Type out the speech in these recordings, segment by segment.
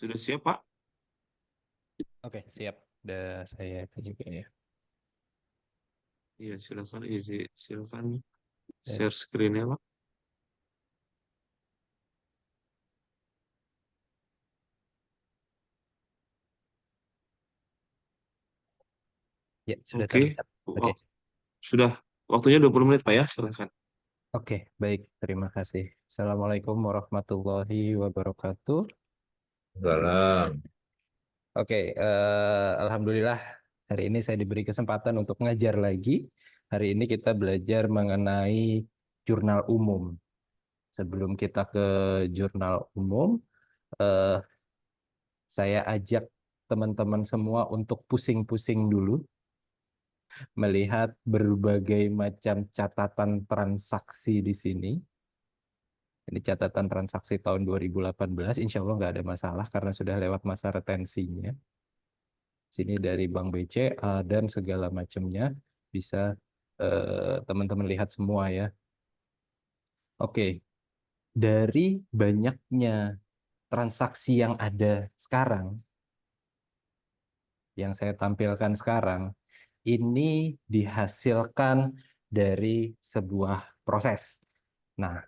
Sudah siap, Pak? Oke, siap. Udah saya itu juga ya. Iya, silakan silakan Saya, share screen-nya, Pak. ya, sudah Oke, terlihat. Oke. sudah waktunya 20 menit, Pak ya, silakan. Oke, baik. Terima kasih. Assalamualaikum warahmatullahi wabarakatuh. Salam. Oke, Alhamdulillah hari ini saya diberi kesempatan untuk ngajar lagi. Hari ini kita belajar mengenai jurnal umum. Sebelum kita ke jurnal umum, eh, saya ajak teman-teman semua untuk pusing-pusing dulu melihat berbagai macam catatan transaksi di sini. Ini catatan transaksi tahun 2018, insya Allah nggak ada masalah karena sudah lewat masa retensinya. Sini dari Bank BCA dan segala macamnya bisa teman-teman lihat semua ya. Oke, dari banyaknya transaksi yang ada sekarang, yang saya tampilkan sekarang, ini dihasilkan dari sebuah proses. Nah,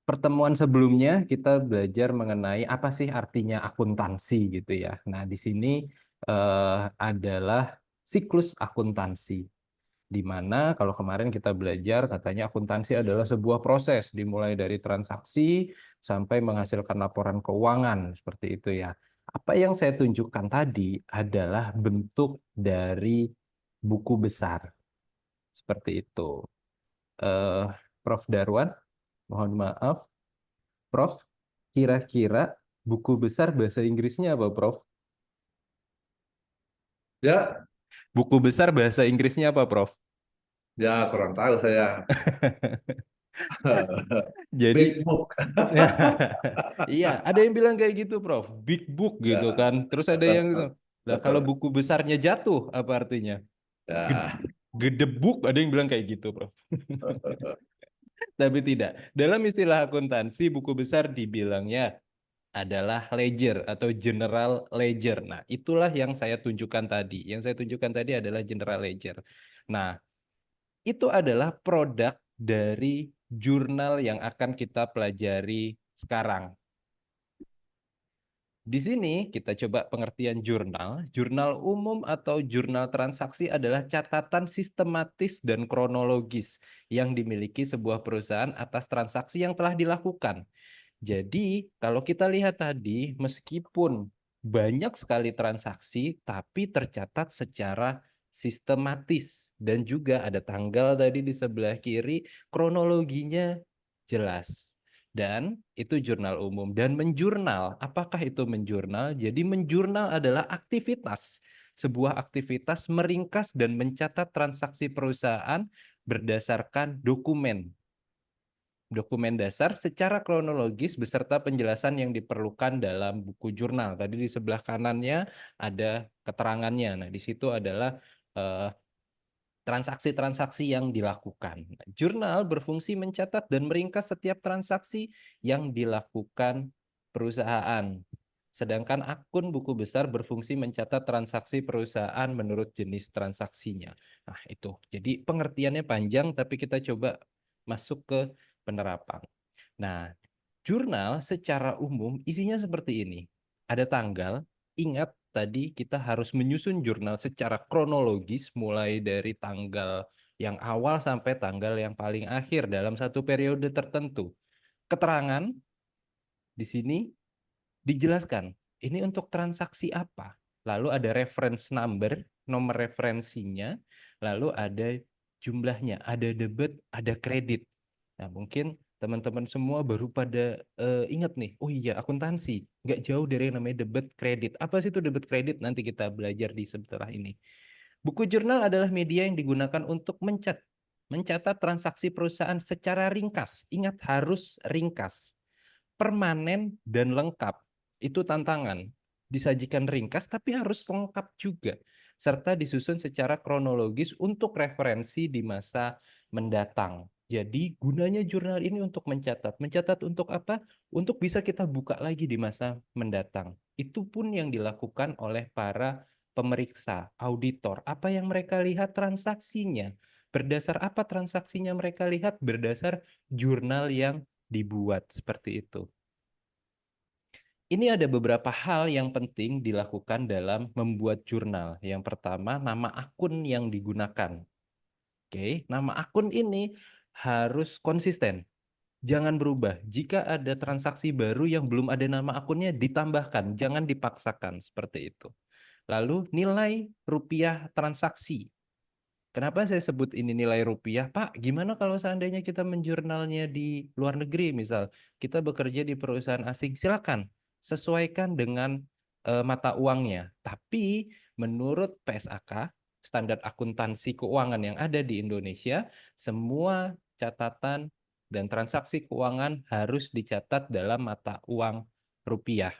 pertemuan sebelumnya kita belajar mengenai apa sih artinya akuntansi gitu ya. Nah, di sini adalah siklus akuntansi, di mana kalau kemarin kita belajar katanya akuntansi adalah sebuah proses dimulai dari transaksi sampai menghasilkan laporan keuangan seperti itu ya. Apa yang saya tunjukkan tadi adalah bentuk dari buku besar seperti itu. Eh, Prof. Darwan, mohon maaf. Prof, kira-kira buku besar bahasa Inggrisnya apa, Prof? Ya, Buku besar bahasa Inggrisnya apa, Prof? ya kurang tahu saya. Jadi, Big book. iya, ada yang bilang kayak gitu, Prof. Big book gitu Ya, kan. Terus ada yang gitu. Nah, kalau buku besarnya jatuh, apa artinya? Ged- ya. Gedebuk, ada yang bilang kayak gitu, Prof. Tapi tidak. Dalam istilah akuntansi, buku besar dibilangnya adalah ledger atau general ledger. Nah, itulah yang saya tunjukkan tadi. Yang saya tunjukkan tadi adalah general ledger. Nah, itu adalah produk dari jurnal yang akan kita pelajari sekarang. Di sini kita coba pengertian jurnal. Jurnal umum atau jurnal transaksi adalah catatan sistematis dan kronologis yang dimiliki sebuah perusahaan atas transaksi yang telah dilakukan. Jadi, kalau kita lihat tadi, meskipun banyak sekali transaksi, tapi tercatat secara sistematis. Dan juga ada tanggal tadi di sebelah kiri, kronologinya jelas. Dan itu jurnal umum. Dan menjurnal, apakah itu menjurnal? Jadi menjurnal adalah aktivitas. Sebuah aktivitas meringkas dan mencatat transaksi perusahaan berdasarkan dokumen dasar secara kronologis beserta penjelasan yang diperlukan dalam buku jurnal. Tadi di sebelah kanannya ada keterangannya. Nah, di situ adalah eh, transaksi-transaksi yang dilakukan. Nah, jurnal berfungsi mencatat dan meringkas setiap transaksi yang dilakukan perusahaan. Sedangkan akun buku besar berfungsi mencatat transaksi perusahaan menurut jenis transaksinya. Nah, itu. Jadi pengertiannya panjang, tapi kita coba masuk ke penerapan. Nah, jurnal secara umum isinya seperti ini. Ada tanggal, ingat tadi kita harus menyusun jurnal secara kronologis mulai dari tanggal yang awal sampai tanggal yang paling akhir dalam satu periode tertentu. Keterangan di sini dijelaskan ini untuk transaksi apa. Lalu ada reference number, nomor referensinya, lalu ada jumlahnya, ada debit, ada kredit. Nah, mungkin teman-teman semua baru pada ingat nih, oh iya akuntansi, nggak jauh dari yang namanya debit kredit. Apa sih itu debit kredit? Nanti kita belajar di setelah ini. Buku jurnal adalah media yang digunakan untuk mencatat transaksi perusahaan secara ringkas. Ingat harus ringkas, permanen dan lengkap. Itu tantangan. Disajikan ringkas tapi harus lengkap juga. Serta disusun secara kronologis untuk referensi di masa mendatang. Jadi gunanya jurnal ini untuk mencatat. Mencatat untuk apa? Untuk bisa kita buka lagi di masa mendatang. Itu pun yang dilakukan oleh para pemeriksa, auditor. Apa yang mereka lihat transaksinya. Berdasar apa transaksinya mereka lihat? Berdasar jurnal yang dibuat seperti itu. Ini ada beberapa hal yang penting dilakukan dalam membuat jurnal. Yang pertama, nama akun yang digunakan. Oke, nama akun ini harus konsisten. Jangan berubah. Jika ada transaksi baru yang belum ada nama akunnya, ditambahkan. Jangan dipaksakan seperti itu. Lalu nilai rupiah transaksi. Kenapa saya sebut ini nilai rupiah, Pak? Gimana kalau seandainya kita menjurnalnya di luar negeri, misal kita bekerja di perusahaan asing, silakan sesuaikan dengan mata uangnya. Tapi menurut PSAK, standar akuntansi keuangan yang ada di Indonesia, semua catatan dan transaksi keuangan harus dicatat dalam mata uang rupiah.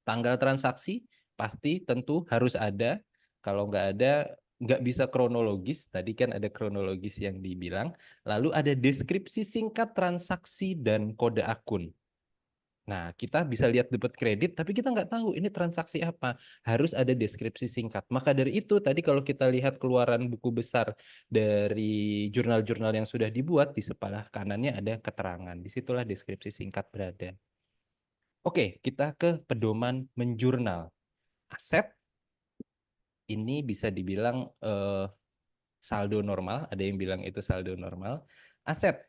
Tanggal transaksi pasti tentu harus ada. Kalau nggak ada, nggak bisa kronologis. Tadi kan ada kronologis yang dibilang. Lalu ada deskripsi singkat transaksi dan kode akun. Nah, kita bisa lihat debit kredit, tapi kita nggak tahu ini transaksi apa. Harus ada deskripsi singkat. Maka dari itu, tadi kalau kita lihat keluaran buku besar dari jurnal-jurnal yang sudah dibuat, di sebelah kanannya ada keterangan. Disitulah deskripsi singkat berada. Oke, kita ke pedoman menjurnal. Aset ini bisa dibilang saldo normal, ada yang bilang itu saldo normal. Aset,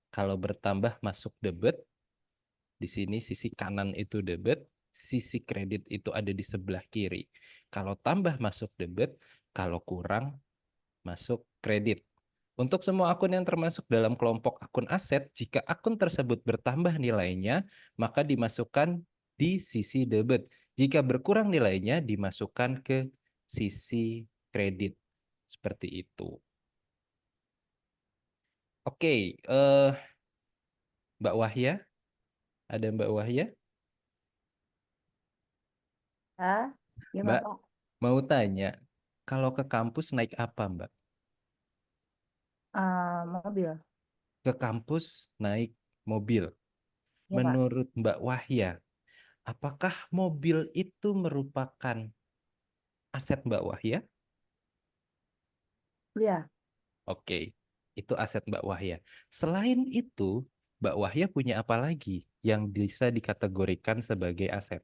kalau bertambah masuk debit, di sini sisi kanan itu debit, sisi kredit itu ada di sebelah kiri. Kalau tambah masuk debit, kalau kurang masuk kredit. Untuk semua akun yang termasuk dalam kelompok akun aset, jika akun tersebut bertambah nilainya, maka dimasukkan di sisi debit. Jika berkurang nilainya, dimasukkan ke sisi kredit. Seperti itu. Oke, Mbak Wahya, ada Mbak Wahya? Ah, gimana Mbak, Pak? mau tanya, kalau ke kampus naik apa, Mbak? Mobil, Ke kampus naik mobil. ya Pak. Menurut Mbak Wahya, apakah mobil itu merupakan aset Mbak Wahya? Iya, Oke, itu aset Mbak Wahya. Selain itu, Mbak Wahya punya apa lagi yang bisa dikategorikan sebagai aset?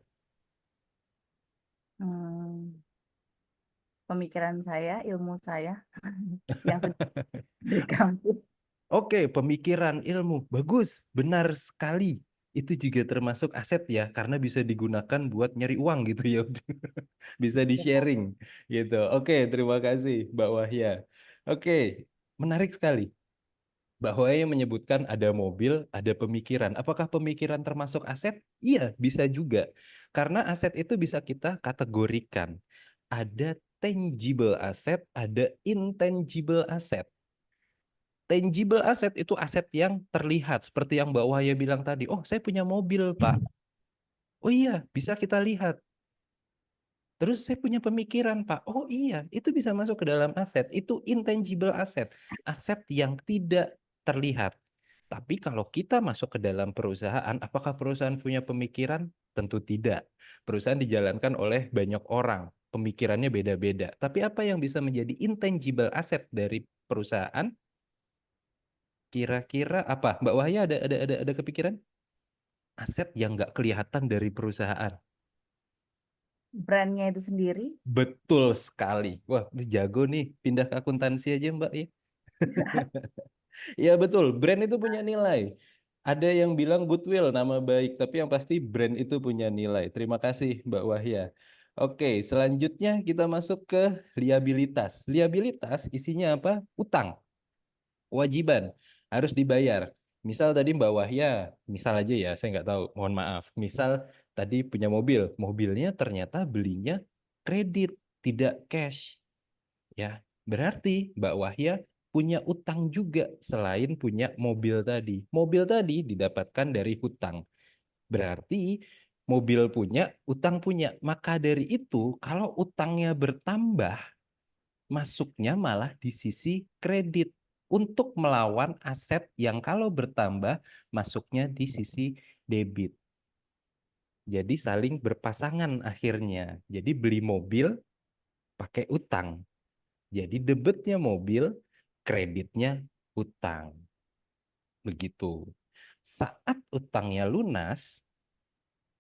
hmm, pemikiran saya, ilmu saya yang sudah dari kampus. Oke, pemikiran, ilmu. Bagus, benar sekali. Itu juga termasuk aset ya, karena bisa digunakan buat nyari uang gitu ya. Bisa Ya, Pak. di-sharing gitu. Oke, terima kasih Mbak Wahya. Oke, menarik sekali. Mbak Wahya menyebutkan ada mobil, ada pemikiran. Apakah pemikiran termasuk aset? Iya, bisa juga. Karena aset itu bisa kita kategorikan. Ada tangible asset, ada intangible asset. Tangible asset itu aset yang terlihat, seperti yang Mbak Wahya bilang tadi. Oh, saya punya mobil, Pak. Oh iya, bisa kita lihat. Terus saya punya pemikiran, Pak. Oh iya, itu bisa masuk ke dalam aset. Itu intangible asset. Aset yang tidak terlihat. Tapi kalau kita masuk ke dalam perusahaan, apakah perusahaan punya pemikiran? Tentu tidak. Perusahaan dijalankan oleh banyak orang. Pemikirannya beda-beda. Tapi apa yang bisa menjadi intangible asset dari perusahaan? Kira-kira apa? Mbak Wahya ada kepikiran? Aset yang nggak kelihatan dari perusahaan. Brandnya itu sendiri. Betul sekali. Wah, ini jago nih. Pindah ke akuntansi aja, Mbak ya. Ya betul, brand itu punya nilai. Ada yang bilang goodwill, nama baik, tapi yang pasti brand itu punya nilai. Terima kasih, Mbak Wahya. Oke, selanjutnya kita masuk ke liabilitas. Liabilitas isinya apa? Utang. Kewajiban harus dibayar. Misal tadi Mbak Wahya, misal aja ya, saya nggak tahu, mohon maaf. Misal tadi punya mobil, mobilnya ternyata belinya kredit, tidak cash. Ya, berarti Mbak Wahya punya utang juga selain punya mobil tadi. Mobil tadi didapatkan dari hutang. Berarti mobil punya, utang punya. Maka dari itu, kalau utangnya bertambah, masuknya malah di sisi kredit. untuk melawan aset yang kalau bertambah masuknya di sisi debit. Jadi saling berpasangan akhirnya. Jadi beli mobil pakai utang. Jadi debitnya mobil, kreditnya utang. Begitu. Saat utangnya lunas,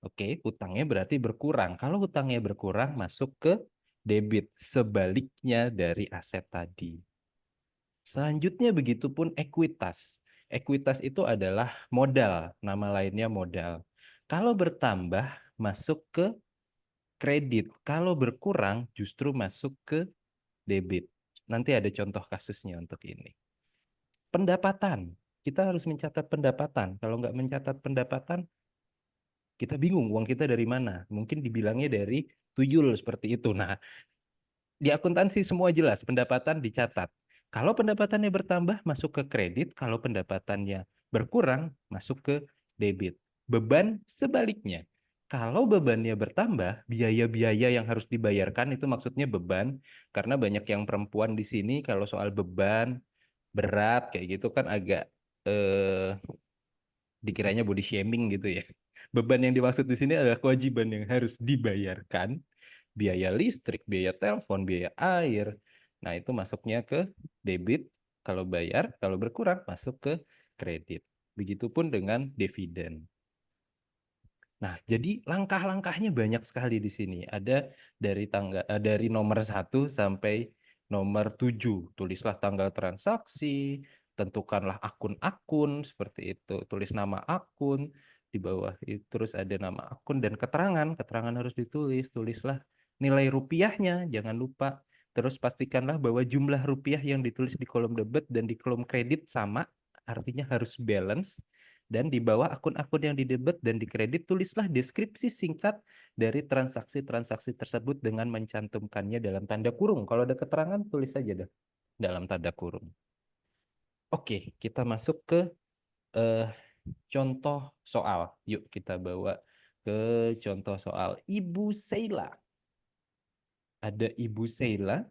oke, utangnya berarti berkurang. Kalau utangnya berkurang, masuk ke debit. Sebaliknya dari aset tadi. Selanjutnya begitupun ekuitas. Ekuitas itu adalah modal, nama lainnya modal. Kalau bertambah, masuk ke kredit. Kalau berkurang, justru masuk ke debit. Nanti ada contoh kasusnya untuk ini. Pendapatan. Kita harus mencatat pendapatan. Kalau nggak mencatat pendapatan, kita bingung uang kita dari mana. Mungkin dibilangnya dari tuyul seperti itu. Nah, di akuntansi semua jelas, pendapatan dicatat. Kalau pendapatannya bertambah, masuk ke kredit. Kalau pendapatannya berkurang, masuk ke debit. Beban sebaliknya. Kalau bebannya bertambah, biaya-biaya yang harus dibayarkan itu maksudnya beban. Karena banyak yang perempuan di sini kalau soal beban, berat, kayak gitu kan agak dikiranya body shaming gitu ya. Beban yang dimaksud di sini adalah kewajiban yang harus dibayarkan, biaya listrik, biaya telepon, biaya air. Nah, itu masuknya ke debit kalau bayar, kalau berkurang masuk ke kredit. Begitupun dengan dividen. Nah, jadi langkah-langkahnya banyak sekali di sini. Ada dari nomor 1 sampai nomor 7. Tulislah tanggal transaksi, tentukanlah akun-akun seperti itu. Tulis nama akun di bawah itu, terus ada nama akun dan keterangan. Keterangan harus ditulis. Tulislah nilai rupiahnya, jangan lupa. Terus pastikanlah bahwa jumlah rupiah yang ditulis di kolom debit dan di kolom kredit sama, artinya harus balance. Dan di bawah akun-akun yang didebit dan dikredit, tulislah deskripsi singkat dari transaksi-transaksi tersebut dengan mencantumkannya dalam tanda kurung. Kalau ada keterangan, tulis saja dah dalam tanda kurung. Oke, kita masuk ke contoh soal. Yuk kita bawa ke contoh soal. Ibu Sheila. Ada Ibu Sheila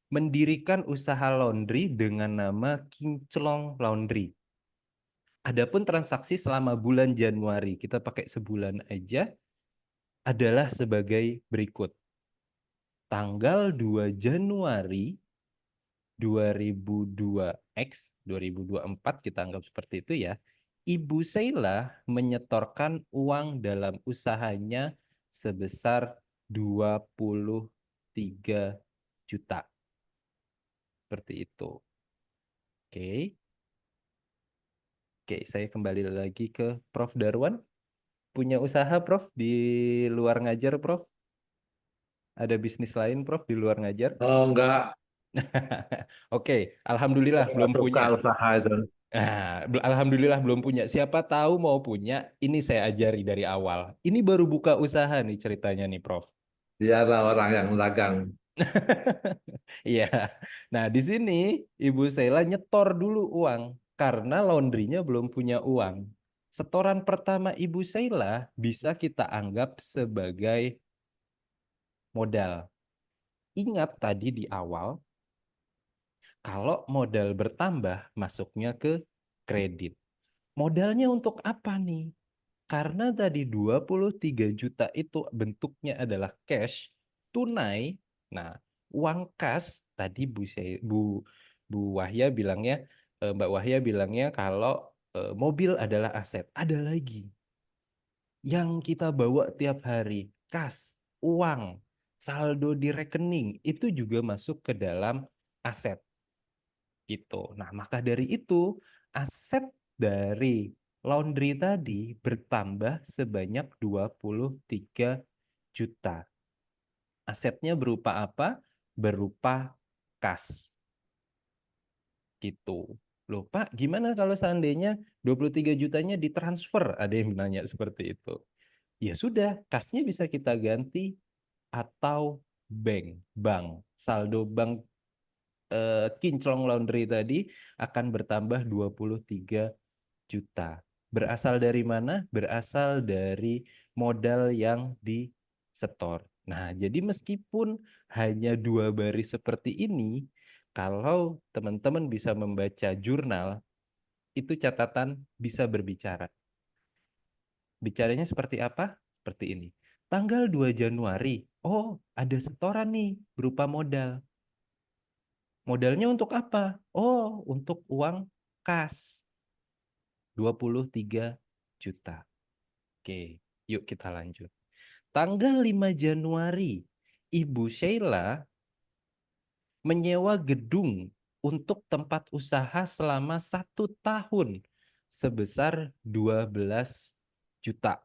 mendirikan usaha laundry dengan nama Kinclong Laundry. Adapun transaksi selama bulan Januari, kita pakai sebulan aja, adalah sebagai berikut. Tanggal 2 Januari 2002X, 2024 kita anggap seperti itu ya, Ibu Sheila menyetorkan uang dalam usahanya sebesar 23 juta. Seperti itu. Oke. Oke, saya kembali lagi ke Prof. Darwan. Punya usaha, Prof, di luar ngajar, Prof? Ada bisnis lain, Prof, di luar ngajar? Oh, enggak. Oke, alhamdulillah Enggak belum suka punya. usaha itu. Nah, alhamdulillah belum punya. Siapa tahu mau punya, ini saya ajari dari awal. Ini baru buka usaha nih ceritanya nih, Prof. Biarlah orang yang dagang. Iya. Nah, di sini Ibu Sheila nyetor dulu uang karena laundrynya belum punya uang. Setoran pertama Ibu Sheila bisa kita anggap sebagai modal. Ingat tadi di awal, kalau modal bertambah, masuknya ke kredit. Modalnya untuk apa nih? Karena tadi 23 juta itu bentuknya adalah cash, tunai. Nah, uang kas, tadi Bu Wahya bilangnya, Mbak Wahya bilangnya kalau mobil adalah aset. Ada lagi yang kita bawa tiap hari, kas, uang, saldo di rekening, itu juga masuk ke dalam aset. Gitu. Nah, maka dari itu, aset dari laundry tadi bertambah sebanyak 23 juta. Asetnya berupa apa? Berupa kas. Gitu. Loh, Pak, gimana kalau seandainya 23 jutanya ditransfer? Ada yang nanya seperti itu. Ya sudah, kasnya bisa kita ganti atau bank. Saldo bank Kinclong Laundry tadi akan bertambah 23 juta. Berasal dari mana? Berasal dari modal yang disetor. Nah, jadi meskipun hanya 2 baris seperti ini, Kalau teman-teman bisa membaca jurnal, itu catatan bisa berbicara. Bicaranya seperti apa? Seperti ini. Tanggal 2 Januari, oh ada setoran nih berupa modal. Modalnya untuk apa? Oh, untuk uang kas. 23 juta. Oke, yuk kita lanjut. Tanggal 5 Januari, Ibu Sheila menyewa gedung untuk tempat usaha selama 1 tahun sebesar 12 juta.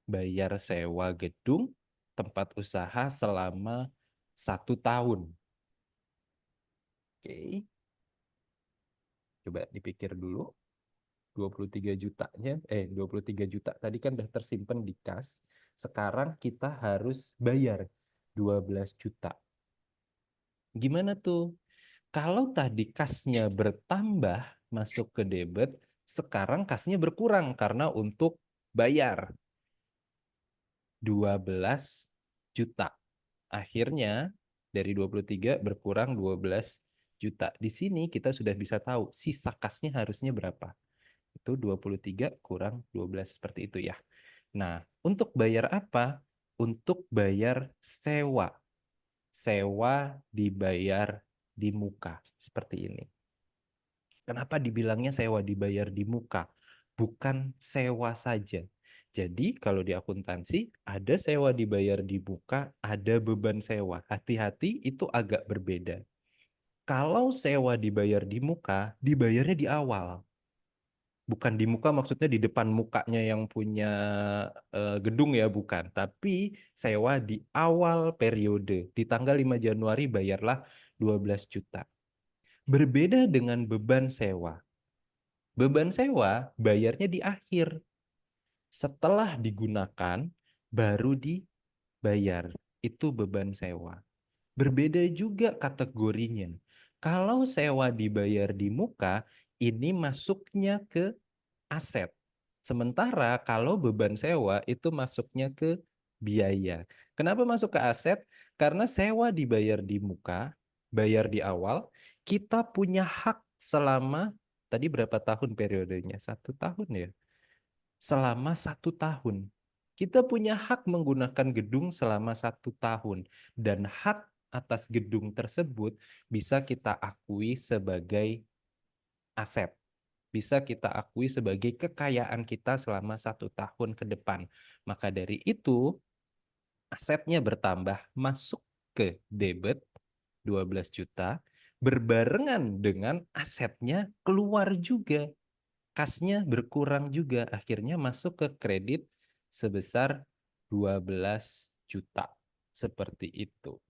Bayar sewa gedung tempat usaha selama 1 tahun. Oke, coba dipikir dulu. 23 jutanya, 23 juta tadi kan udah tersimpan di kas. Sekarang kita harus bayar 12 juta. Gimana tuh? Kalau tadi kasnya bertambah masuk ke debit, sekarang kasnya berkurang karena untuk bayar 12 juta. Akhirnya dari 23 berkurang 12 juta. Di sini kita sudah bisa tahu sisa kasnya harusnya berapa. Itu 23 kurang 12 seperti itu ya. Nah, untuk bayar apa? Untuk bayar sewa. Sewa dibayar di muka seperti ini. Kenapa dibilangnya sewa dibayar di muka? Bukan sewa saja. Jadi kalau di akuntansi ada sewa dibayar di muka, ada beban sewa. Hati-hati itu agak berbeda. Kalau sewa dibayar di muka, dibayarnya di awal. Bukan di muka maksudnya di depan mukanya yang punya gedung ya, bukan. Tapi sewa di awal periode. Di tanggal 5 Januari bayarlah 12 juta. Berbeda dengan beban sewa. Beban sewa bayarnya di akhir. Setelah digunakan, baru dibayar. Itu beban sewa. Berbeda juga kategorinya. Kalau sewa dibayar di muka, ini masuknya ke aset. Sementara kalau beban sewa itu masuknya ke biaya. Kenapa masuk ke aset? Karena sewa dibayar di muka, bayar di awal, kita punya hak selama, tadi berapa tahun periodenya? 1 tahun ya? Selama 1 tahun. Kita punya hak menggunakan gedung selama 1 tahun. Dan hak atas gedung tersebut bisa kita akui sebagai aset. Bisa kita akui sebagai kekayaan kita selama 1 tahun ke depan. Maka dari itu, asetnya bertambah masuk ke debit 12 juta, berbarengan dengan asetnya keluar juga. Kasnya berkurang juga, akhirnya masuk ke kredit sebesar 12 juta. Seperti itu.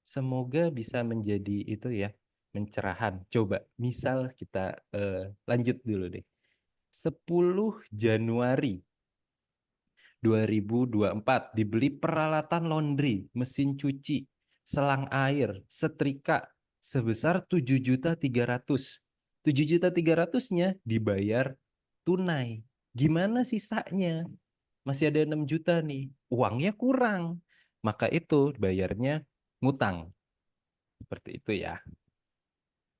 Semoga bisa menjadi itu ya, pencerahan. Coba, misal kita lanjut dulu deh. 10 Januari 2024 dibeli peralatan laundry, mesin cuci, selang air, setrika sebesar 7.300.000. 7.300.000-nya dibayar tunai. Gimana sisanya? Masih ada 6 juta nih. Uangnya kurang. Maka itu bayarnya ngutang. Seperti itu ya.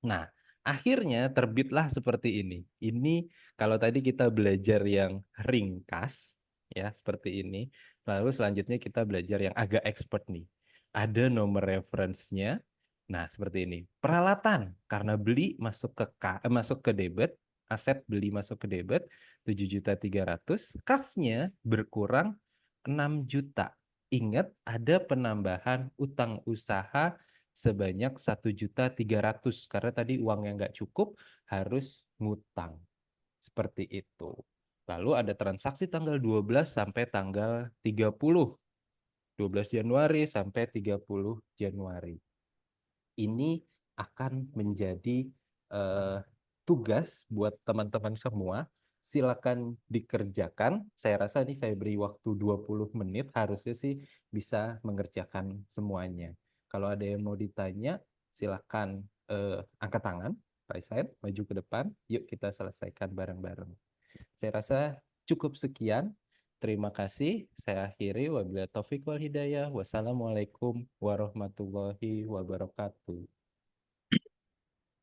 Nah, akhirnya terbitlah seperti ini. Ini kalau tadi kita belajar yang ringkas, ya seperti ini. Lalu selanjutnya kita belajar yang agak expert nih. Ada nomor referensinya. Nah, seperti ini. Peralatan, karena beli masuk ke masuk ke debit, aset beli masuk ke debit 7.300.000, kasnya berkurang 6 juta. Ingat ada penambahan utang usaha sebanyak 1.300.000 karena tadi uang yang nggak cukup harus ngutang. Seperti itu. Lalu ada transaksi tanggal 12 sampai tanggal 30. 12 Januari sampai 30 Januari. Ini akan menjadi tugas buat teman-teman semua. Silakan dikerjakan. Saya rasa ini saya beri waktu 20 menit, harusnya sih bisa mengerjakan semuanya. Kalau ada yang mau ditanya, silakan angkat tangan, raise hand, maju ke depan. Yuk kita selesaikan bareng-bareng. Saya rasa cukup sekian. Terima kasih. Saya akhiri. Wabillahi taufik wal hidayah. Wassalamualaikum warahmatullahi wabarakatuh.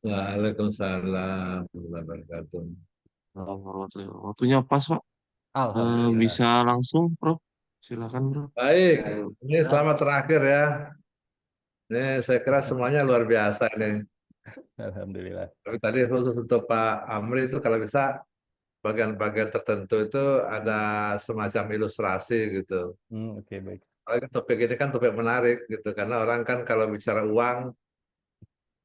Waalaikumsalam warahmatullahi wabarakatuh. Waktunya pas, Pak. Alhamdulillah. Bisa langsung, Prof. Silakan, Prof. Baik, ini selamat terakhir ya. Ini saya kira semuanya luar biasa ini. Alhamdulillah. Tapi tadi khusus untuk Pak Amri itu kalau bisa bagian-bagian tertentu itu ada semacam ilustrasi gitu. Oke, baik. Apalagi topik ini kan topik menarik gitu, karena orang kan kalau bicara uang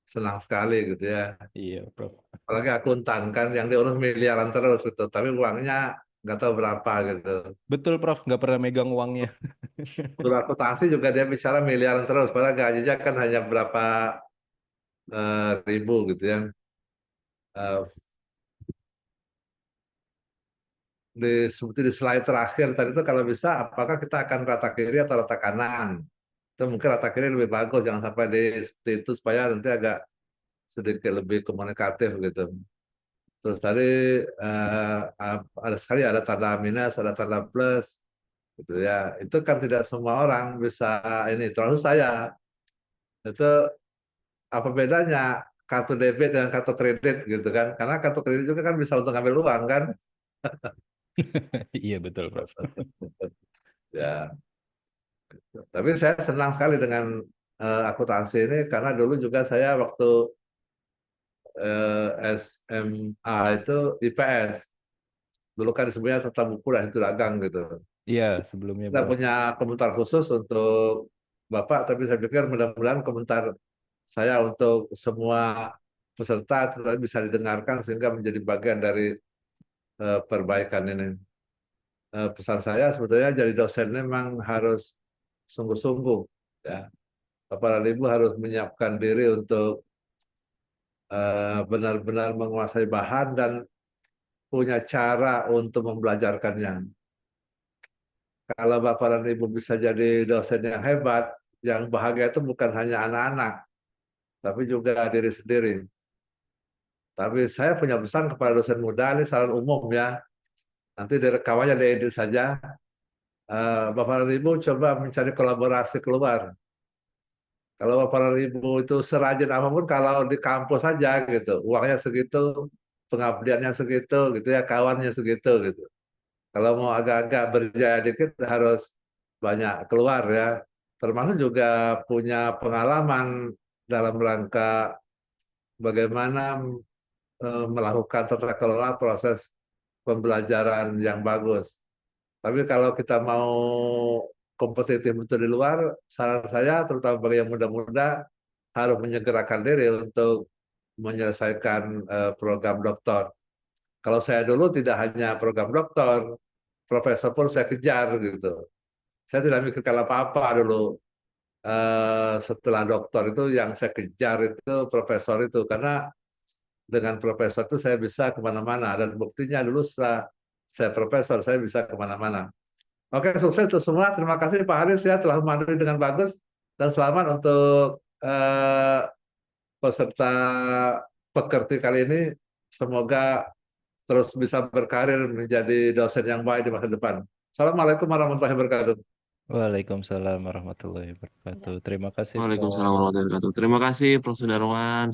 senang sekali gitu ya. Iya, Prof. Apalagi akuntan kan yang diurus miliaran terus gitu, tapi uangnya nggak tahu berapa gitu. Betul, Prof. Nggak pernah megang uangnya. Surat akuntansi juga dia bicara miliaran terus, padahal gajinya kan hanya berapa ribu gitu ya. Eh, seperti di slide terakhir tadi itu kalau bisa apakah kita akan rata kiri atau rata kanan? Itu mungkin rata kiri lebih bagus, jangan sampai di seperti itu supaya nanti agak sedikit lebih komunikatif gitu. Terus tadi ada sekali ada tanda minus, ada tanda plus, gitu ya. Itu kan tidak semua orang bisa ini. Terus saya itu apa bedanya kartu debit dengan kartu kredit gitu kan? Karena kartu kredit juga kan bisa untuk ngambil uang kan? Iya, betul, Prof. Ya. Tapi saya senang sekali dengan akuntansi ini karena dulu juga saya waktu SMA itu IPS. Dulu kan disebutnya tata buku dan itu dagang gitu. Iya, sebelumnya, Kita Prof. punya komentar khusus untuk Bapak, tapi saya pikir mudah-mudahan komentar saya untuk semua peserta tetap bisa didengarkan sehingga menjadi bagian dari perbaikan ini. Pesan saya sebetulnya jadi dosen memang harus sungguh-sungguh ya. Bapak dan Ibu harus menyiapkan diri untuk benar-benar menguasai bahan dan punya cara untuk membelajarkannya. Kalau Bapak dan Ibu bisa jadi dosen yang hebat, yang bahagia itu bukan hanya anak-anak, tapi juga diri sendiri. Tapi saya punya pesan kepada dosen muda, ini saran umum ya. Nanti direkamannya diedit saja. Bapak dan Ibu coba mencari kolaborasi keluar. Kalau Bapak dan Ibu itu serajin apapun, kalau di kampus saja gitu, uangnya segitu, pengabdiannya segitu, gitu ya, kawannya segitu gitu. Kalau mau agak-agak berjaya dikit harus banyak keluar ya. Termasuk juga punya pengalaman dalam rangka bagaimana melakukan tata kelola proses pembelajaran yang bagus. Tapi kalau kita mau kompetitif itu di luar, saran saya terutama bagi yang muda-muda harus menyegerakan diri untuk menyelesaikan program doktor. Kalau saya dulu tidak hanya program doktor, profesor pun saya kejar gitu. Saya tidak mikirkan apa-apa dulu. Setelah doktor itu yang saya kejar itu profesor itu, karena dengan profesor itu saya bisa kemana-mana, dan buktinya dulu setelah saya profesor saya bisa kemana-mana. Oke, sukses untuk semua. Terima kasih Pak Haris ya telah memandu dengan bagus, dan selamat untuk peserta pekerti kali ini. Semoga terus bisa berkarir menjadi dosen yang baik di masa depan. Assalamualaikum warahmatullahi wabarakatuh. Waalaikumsalam warahmatullahi wabarakatuh. Terima kasih, Prof. Waalaikumsalam warahmatullahi wabarakatuh. Terima kasih, Prof. Sudarwan.